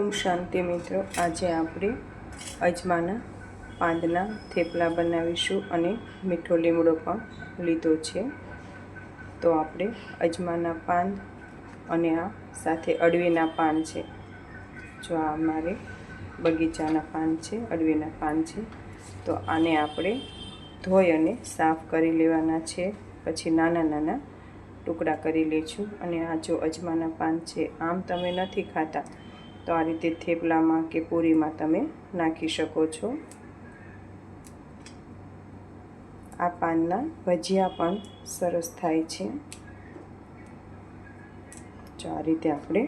ઓમ શાંતિ મિત્રો, આજે આપણે અજમાના પાંદના થેપલા બનાવીશું અને મીઠો લીમડો પણ લીધો છે. તો આપણે અજમાના પાન અને આ સાથે અડવીના પાન છે. જો આ મારે બગીચાના પાન છે, અડવીના પાન છે. તો આને આપણે ધોઈ અને સાફ કરી લેવાના છે. પછી નાના નાના ટુકડા કરી લેશું. અને આ જો અજમાના પાન છે, આમ તમે નથી ખાતા તો આ રીતે થેપલામાં કે પૂરીમાં તમે નાખી શકો છો. આ પાનના ભજીયા પણ સરસ થાય છે. જો આ રીતે આપણે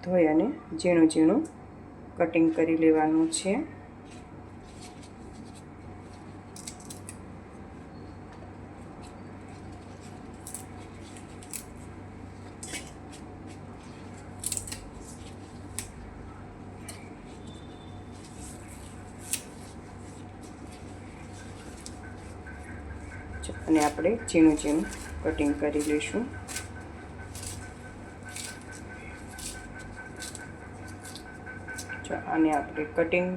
ધોઈ અને ઝીણું ઝીણું કટિંગ કરી લેવાનું છે. અને આપણે ઝીણું ઝીણું કટિંગ કરી લઈશું. આને આપણે કટિંગ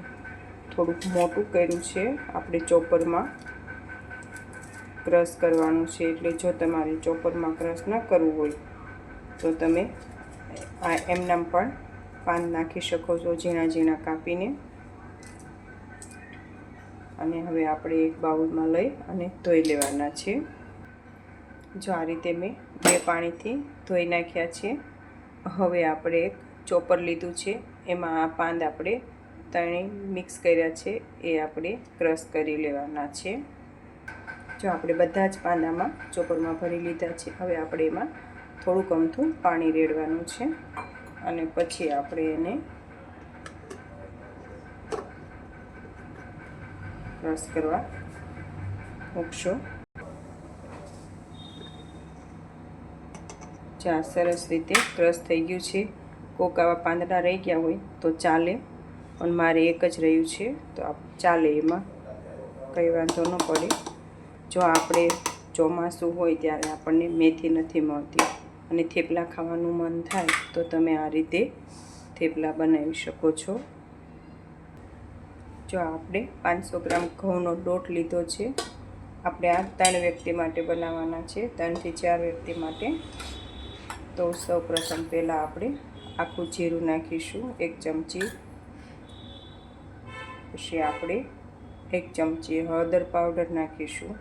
થોડુંક મોટું કર્યું છે. આપણે ચોપરમાં ક્રશ કરવાનું છે. એટલે જો તમારે ચોપરમાં ક્રશ ન કરવું હોય તો તમે આ એમનામ પણ પાન નાખી શકો છો, ઝીણા ઝીણા કાપીને. અને હવે આપણે એક બાઉલમાં લઈ અને ધોઈ લેવાના છે. જો આ રીતે મેં 2 પાણીથી ધોઈ નાખ્યા છે. હવે આપણે એક ચોપર લીધું છે, એમાં આ પાંદ આપણે ત્રણેય મિક્સ કર્યા છે, એ આપણે ક્રશ કરી લેવાના છે. જો આપણે બધા જ પાંદામાં ચોપરમાં ભરી લીધા છે. હવે આપણે એમાં થોડુંક અમથું પાણી રેડવાનું છે અને પછી આપણે એને ક્રશ કરવા મૂકશું. ચા સરસ રીતે ક્રશ થઈ ગયું છે. કોક આવા પાંદડા રહી ગયા હોય તો ચાલે, પણ મારે એક જ રહ્યું છે તો ચાલે, એમાં કંઈ વાંધો ન પડે. જો આપણે ચોમાસું હોય ત્યારે આપણને મેથી નથી મળતી અને થેપલા ખાવાનું મન થાય તો તમે આ રીતે થેપલા બનાવી શકો છો. જો આપણે 500 ગ્રામ ઘઉંનો લોટ લીધો છે. આપણે આ 3 વ્યક્તિ માટે બનાવવાના છે, 3 થી 4 વ્યક્તિ માટે. તો સૌપ્રથમ પહેલાં આપણે આખું જીરું નાખીશું 1 ચમચી. પછી આપણે 1 ચમચી હળદર પાવડર નાખીશું,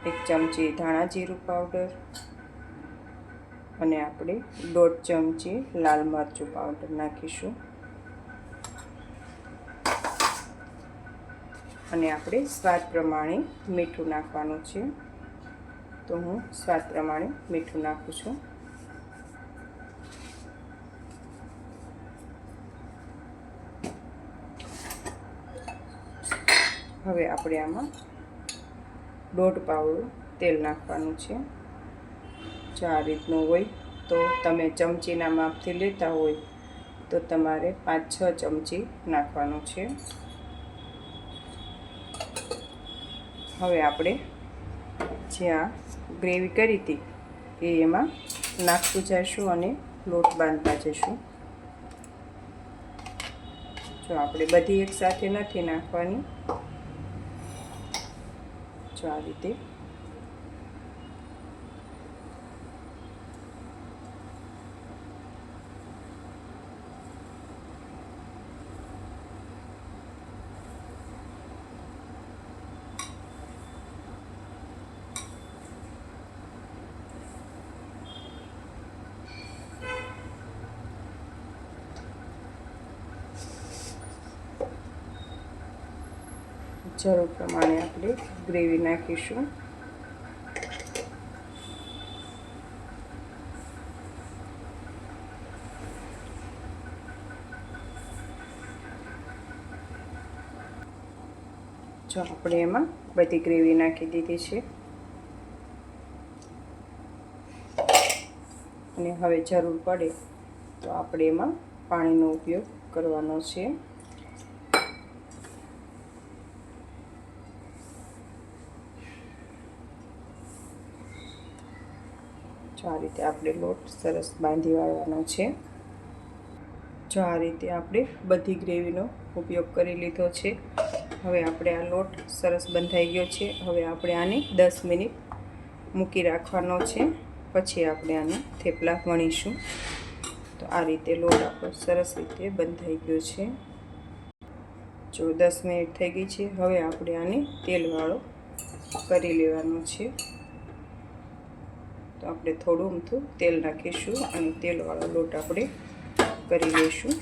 1 ચમચી ધાણા જીરું પાવડર અને આપણે 1.5 ચમચી લાલ મરચું પાવડર નાખીશું. અને આપણે સ્વાદ પ્રમાણે મીઠું નાખવાનું છે. તો હું સ્વાદ પ્રમાણે મીઠું નાખું છું. હવે આપણે આમાં 1.5 પાવડું તેલ નાખવાનું છે. જો આ રીતનું હોય તો તમે ચમચીના માપથી લેતા હોય તો તમારે 5-6 ચમચી નાખવાનું છે. હવે આપણે જે આ ગ્રેવી કરી હતી એ એમાં નાખતું જઈશું અને લોટ બાંધતા જઈશું. જો આપણે બધી એકસાથે નથી નાખવાની. જો આ રીતે જરૂર પ્રમાણે આપણે ગ્રેવી નાખીશું. જો આપણે એમાં બધી ગ્રેવી નાખી દીધી છે અને હવે જરૂર પડે તો આપણે એમાં પાણીનો ઉપયોગ કરવાનો છે. આ રીતે આપણે લોટ સરસ બાંધી વાળવાનો છે. જો આ રીતે આપણે બધી ગ્રેવીનો ઉપયોગ કરી લીધો છે. હવે આપણે આ લોટ સરસ બંધાઈ ગયો છે. હવે આપણે આને 10 મિનિટ મૂકી રાખવાનો છે. પછી આપણે આના થેપલા વણીશું. તો આ રીતે લોટ આપણો સરસ રીતે બંધાઈ ગયો છે. જો 10 મિનિટ થઈ ગઈ છે. હવે આપણે આને તેલવાળો કરી લેવાનો છે. તો આપણે થોડું અમથું તેલ નાખીશું અને તેલવાળો લોટ આપણે કરી લઈશું.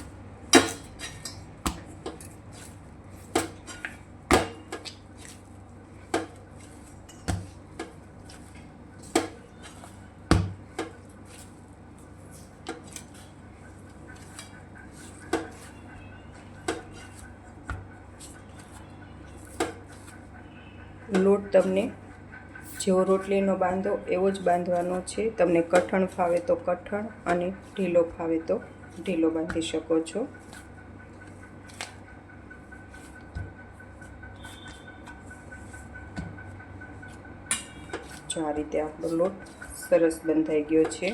લોટ તમને જેવો રોટલીનો બાંધો એવો જ બાંધવાનો છે. તમને કઠણ ફાવે તો કઠણ અને ઢીલો ફાવે તો ઢીલો બાંધી શકો છો. જો આ રીતે આપણો લોટ સરસ બંધાઈ ગયો છે.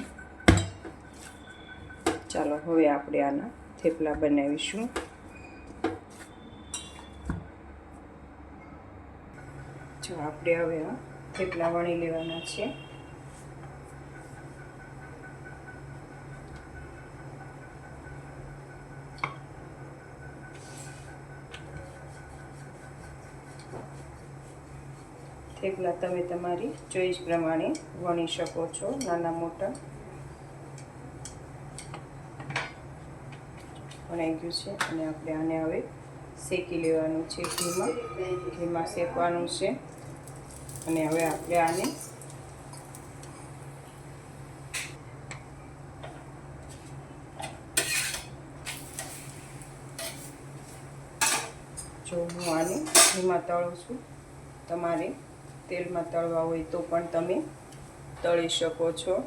ચાલો હવે આપણે આના થેપલા બનાવીશું. જો આપણે હવે આ થેપલા વણી લેવાના છે. થેપલા તમે તમારી ચોઈસ પ્રમાણે વણી શકો છો, નાના મોટા. વણાઈ ગયું છે અને આપણે આને હવે શેકી લેવાનું છે. ઘીમાં શેકવાનું છે. અને હવે આપણે આને જો હું આને ઘીમાં તળું છું. તમારે તેલમાં તળવા હોય તો પણ તમે તળી શકો છો.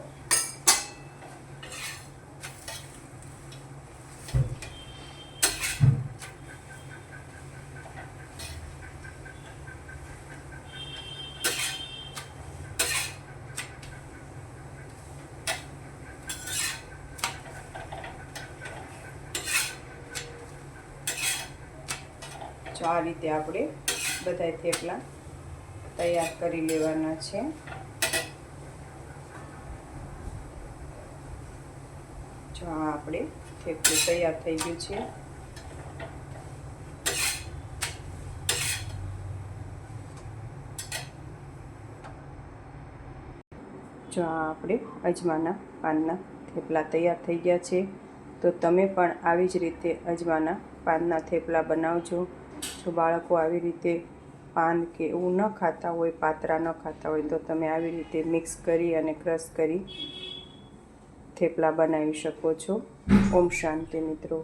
જો આ રીતે આપણે બધા થેપલા તૈયાર કરી લેવાના છે. જો આ આપણે થેપલું તૈયાર થઈ ગયું છે. જો આ આપણે અજમાના પાનના થેપલા તૈયાર થઈ ગયા છે. તો તમે પણ આવી જ રીતે અજમાના પાનના થેપલા બનાવજો. જો બાળકો આવી રીતે પાન કે એવું ન ખાતા હોય, પાતરા ન ખાતા હોય, તો તમે આવી રીતે મિક્સ કરી અને ક્રશ કરી થેપલા બનાવી શકો છો. ઓમ શાંતિ મિત્રો.